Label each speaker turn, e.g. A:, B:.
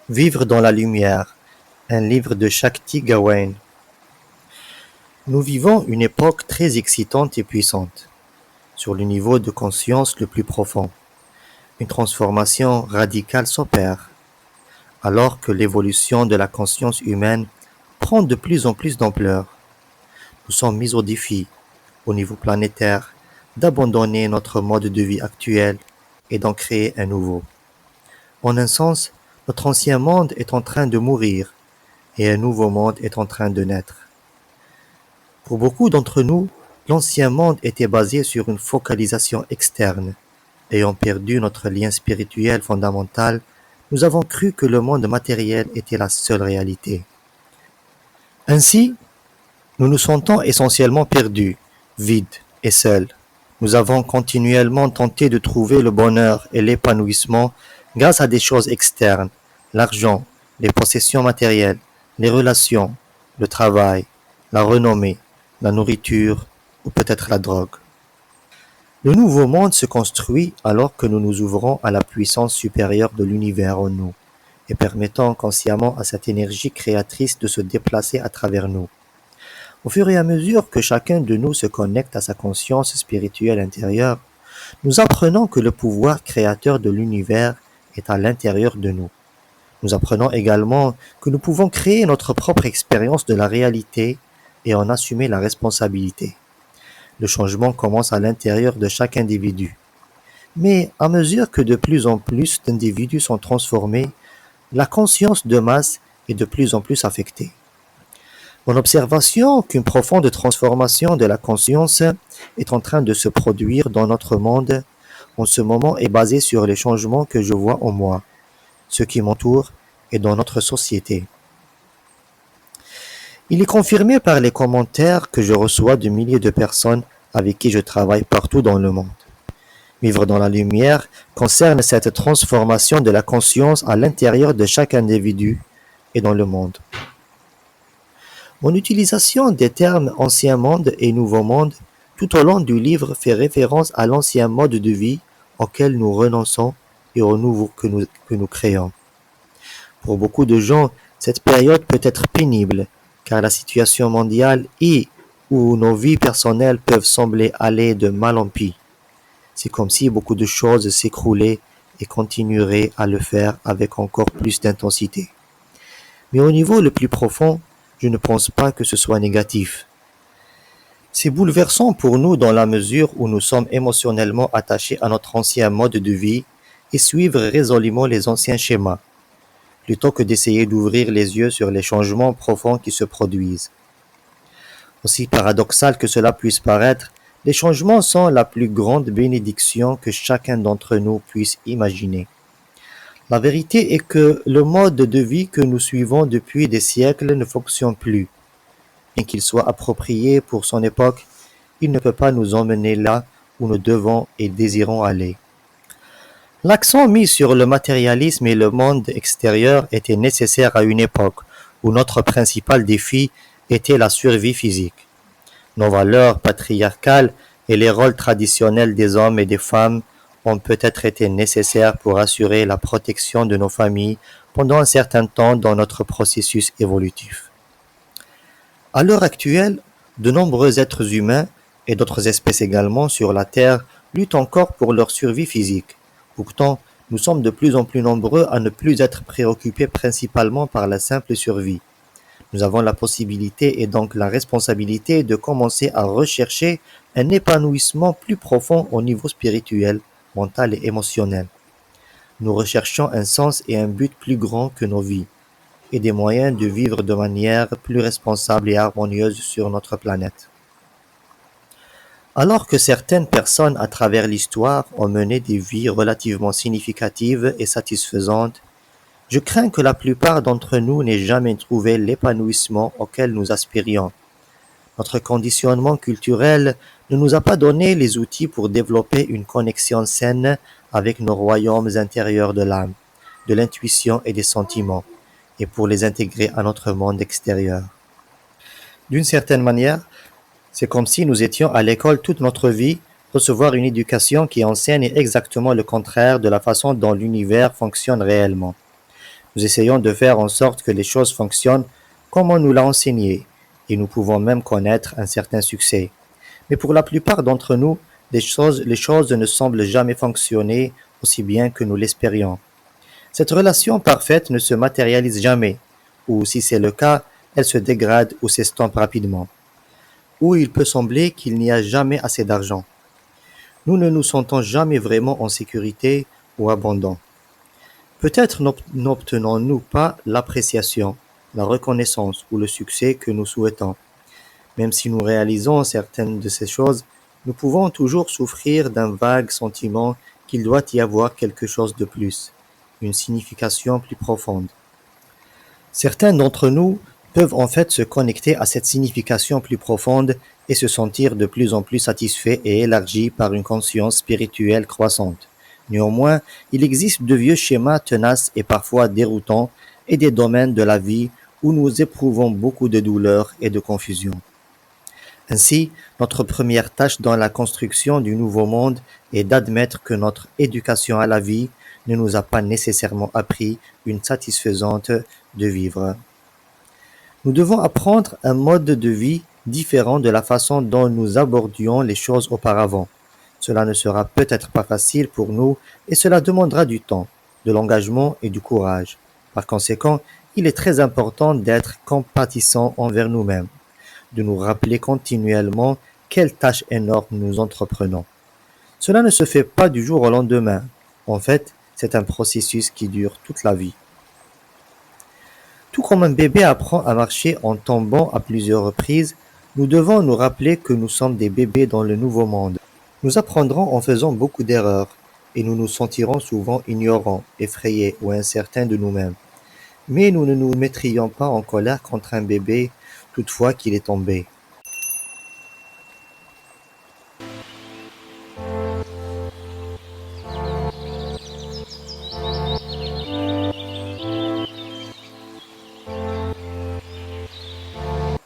A: Vivre dans la lumière, un livre de Shakti Gawain. Nous vivons une époque très excitante et puissante, sur le niveau de conscience le plus profond. Une transformation radicale s'opère, alors que l'évolution de la conscience humaine prend de plus en plus d'ampleur. Nous sommes mis au défi, au niveau planétaire, d'abandonner notre mode de vie actuel et d'en créer un nouveau. En un sens, notre ancien monde est en train de mourir et un nouveau monde est en train de naître. Pour beaucoup d'entre nous, l'ancien monde était basé sur une focalisation externe. Ayant perdu notre lien spirituel fondamental, nous avons cru que le monde matériel était la seule réalité. Ainsi, nous nous sentons essentiellement perdus, vides et seuls. Nous avons continuellement tenté de trouver le bonheur et l'épanouissement grâce à des choses externes, l'argent, les possessions matérielles, les relations, le travail, la renommée, la nourriture ou peut-être la drogue. Le nouveau monde se construit alors que nous nous ouvrons à la puissance supérieure de l'univers en nous et permettant consciemment à cette énergie créatrice de se déplacer à travers nous. Au fur et à mesure que chacun de nous se connecte à sa conscience spirituelle intérieure, nous apprenons que le pouvoir créateur de l'univers est à l'intérieur de nous. Nous apprenons également que nous pouvons créer notre propre expérience de la réalité et en assumer la responsabilité. Le changement commence à l'intérieur de chaque individu. Mais à mesure que de plus en plus d'individus sont transformés, la conscience de masse est de plus en plus affectée. Mon observation qu'une profonde transformation de la conscience est en train de se produire dans notre monde en ce moment est basée sur les changements que je vois en moi, ceux qui m'entourent et dans notre société. Il est confirmé par les commentaires que je reçois de milliers de personnes avec qui je travaille partout dans le monde. Vivre dans la lumière concerne cette transformation de la conscience à l'intérieur de chaque individu et dans le monde. Mon utilisation des termes ancien monde et nouveau monde tout au long du livre fait référence à l'ancien mode de vie auquel nous renonçons et au nouveau que nous créons. Pour beaucoup de gens, cette période peut être pénible, car la situation mondiale et où nos vies personnelles peuvent sembler aller de mal en pis. C'est comme si beaucoup de choses s'écroulaient et continueraient à le faire avec encore plus d'intensité. Mais au niveau le plus profond, je ne pense pas que ce soit négatif. C'est bouleversant pour nous dans la mesure où nous sommes émotionnellement attachés à notre ancien mode de vie et suivre résolument les anciens schémas, plutôt que d'essayer d'ouvrir les yeux sur les changements profonds qui se produisent. Aussi paradoxal que cela puisse paraître, les changements sont la plus grande bénédiction que chacun d'entre nous puisse imaginer. La vérité est que le mode de vie que nous suivons depuis des siècles ne fonctionne plus. Bien qu'il soit approprié pour son époque, il ne peut pas nous emmener là où nous devons et désirons aller. L'accent mis sur le matérialisme et le monde extérieur était nécessaire à une époque où notre principal défi était la survie physique. Nos valeurs patriarcales et les rôles traditionnels des hommes et des femmes ont peut-être été nécessaires pour assurer la protection de nos familles pendant un certain temps dans notre processus évolutif. À l'heure actuelle, de nombreux êtres humains et d'autres espèces également sur la Terre luttent encore pour leur survie physique. Pourtant, nous sommes de plus en plus nombreux à ne plus être préoccupés principalement par la simple survie. Nous avons la possibilité et donc la responsabilité de commencer à rechercher un épanouissement plus profond au niveau spirituel, mental et émotionnel. Nous recherchons un sens et un but plus grand que nos vies, et des moyens de vivre de manière plus responsable et harmonieuse sur notre planète. Alors que certaines personnes à travers l'histoire ont mené des vies relativement significatives et satisfaisantes, je crains que la plupart d'entre nous n'aient jamais trouvé l'épanouissement auquel nous aspirions. Notre conditionnement culturel ne nous a pas donné les outils pour développer une connexion saine avec nos royaumes intérieurs de l'âme, de l'intuition et des sentiments, et pour les intégrer à notre monde extérieur. D'une certaine manière, c'est comme si nous étions à l'école toute notre vie, recevoir une éducation qui enseigne exactement le contraire de la façon dont l'univers fonctionne réellement. Nous essayons de faire en sorte que les choses fonctionnent comme on nous l'a enseigné, et nous pouvons même connaître un certain succès. Mais pour la plupart d'entre nous, les choses ne semblent jamais fonctionner aussi bien que nous l'espérions. Cette relation parfaite ne se matérialise jamais, ou si c'est le cas, elle se dégrade ou s'estompe rapidement, ou il peut sembler qu'il n'y a jamais assez d'argent. Nous ne nous sentons jamais vraiment en sécurité ou abondants. Peut-être n'obtenons-nous pas l'appréciation, la reconnaissance ou le succès que nous souhaitons. Même si nous réalisons certaines de ces choses, nous pouvons toujours souffrir d'un vague sentiment qu'il doit y avoir quelque chose de plus, une signification plus profonde. Certains d'entre nous peuvent en fait se connecter à cette signification plus profonde et se sentir de plus en plus satisfaits et élargis par une conscience spirituelle croissante. Néanmoins, il existe de vieux schémas tenaces et parfois déroutants et des domaines de la vie où nous éprouvons beaucoup de douleur et de confusion. Ainsi, notre première tâche dans la construction du nouveau monde est d'admettre que notre éducation à la vie ne nous a pas nécessairement appris une satisfaisante de vivre. Nous devons apprendre un mode de vie différent de la façon dont nous abordions les choses auparavant. Cela ne sera peut-être pas facile pour nous et cela demandera du temps, de l'engagement et du courage. Par conséquent, il est très important d'être compatissant envers nous-mêmes, de nous rappeler continuellement quelles tâches énormes nous entreprenons. Cela ne se fait pas du jour au lendemain. En fait, c'est un processus qui dure toute la vie. Tout comme un bébé apprend à marcher en tombant à plusieurs reprises, nous devons nous rappeler que nous sommes des bébés dans le nouveau monde. Nous apprendrons en faisant beaucoup d'erreurs, et nous nous sentirons souvent ignorants, effrayés ou incertains de nous-mêmes. Mais nous ne nous mettrions pas en colère contre un bébé toutefois qu'il est tombé.